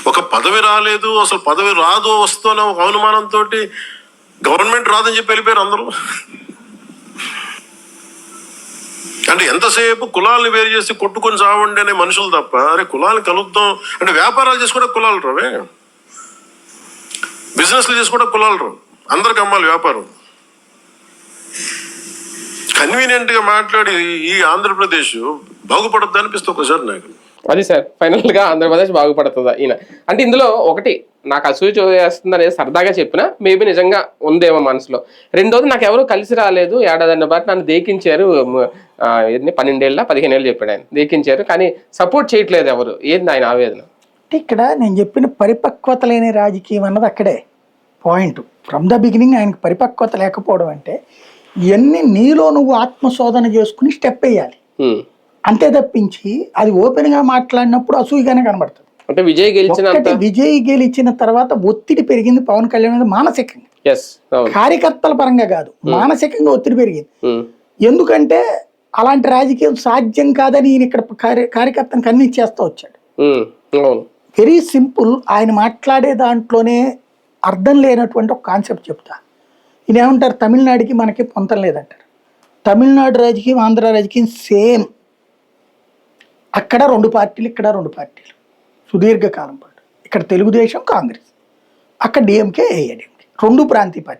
ఒక పదవి రాలేదు, అసలు పదవి రాదు వస్తున్న ఒక అనుమానంతో గవర్నమెంట్ రాదని చెప్పి వెళ్ళిపోయారు అందరూ. అంటే ఎంతసేపు కులాలను వేరు చేసి కొట్టుకొని చావండి అనే మనుషులు తప్ప, అరే కులాలను కలుద్దాం అంటే వ్యాపారాలు చేసుకోవడం కులాలు రావే, బిజినెస్లు చేసుకోవడం కులాలు రావు, అందరికి అమ్మాలి వ్యాపారం. కన్వీనియంట్ గా మాట్లాడి ఈ ఆంధ్రప్రదేశ్ బాగుపడద్దు అనిపిస్తుంది ఒకసారి నాకు. అది సార్ ఫైనల్ గా ఆంధ్రప్రదేశ్ బాగుపడుతుందా ఈయన అంటే ఇందులో ఒకటి నాకు అసూయ చేస్తుంది అనేది సరదాగా చెప్పినా మేబీ నిజంగా ఉందేమో మనసులో. రెండోది నాకు ఎవరు కలిసి రాలేదు, ఏడాదిన్న పాటు నన్ను దేకించారు, 12 ఏళ్ళ 15 ఏళ్ళు చెప్పాడు ఆయన, దేకించారు కానీ సపోర్ట్ చేయట్లేదు ఎవరు. ఏంది ఆయన ఆవేదన? ఇక్కడ నేను చెప్పిన పరిపక్వత లేని రాజకీయం అన్నది అక్కడే పాయింట్. ఫ్రమ్ ద బిగినింగ్ ఆయనకు పరిపక్వత లేకపోవడం అంటే ఇవన్నీ నీలో నువ్వు ఆత్మశోధన చేసుకుని స్టెప్ వేయాలి అంతే తప్పించి అది ఓపెన్ గా మాట్లాడినప్పుడు అసూయగానే కనబడుతుంది. అంటే విజయ్ గెలిచిన తర్వాత ఒత్తిడి పెరిగింది పవన్ కళ్యాణ్ మీద మానసికంగా, కార్యకర్తల పరంగా కాదు, మానసికంగా ఒత్తిడి పెరిగింది. ఎందుకంటే అలాంటి రాజకీయం సాధ్యం కాదని ఈయన ఇక్కడ కార్యకర్తను కన్విన్స్ చేస్తూ వచ్చాడు. Very simple. ఆయన మాట్లాడే దాంట్లోనే అర్థం లేనటువంటి ఒక కాన్సెప్ట్ చెప్తా. ఈయన ఏమంటారు, తమిళనాడుకి మనకి పొంతం లేదంటారు. తమిళనాడు రాజకీయం ఆంధ్ర రాజకీయం సేమ్. అక్కడ 2 పార్టీలు, ఇక్కడ 2 పార్టీలు సుదీర్ఘకాలం పాటు. ఇక్కడ తెలుగుదేశం కాంగ్రెస్, అక్కడ డిఎంకే ఏఐడిఎంకే, 2 ప్రాంతీయ పార్టీలు.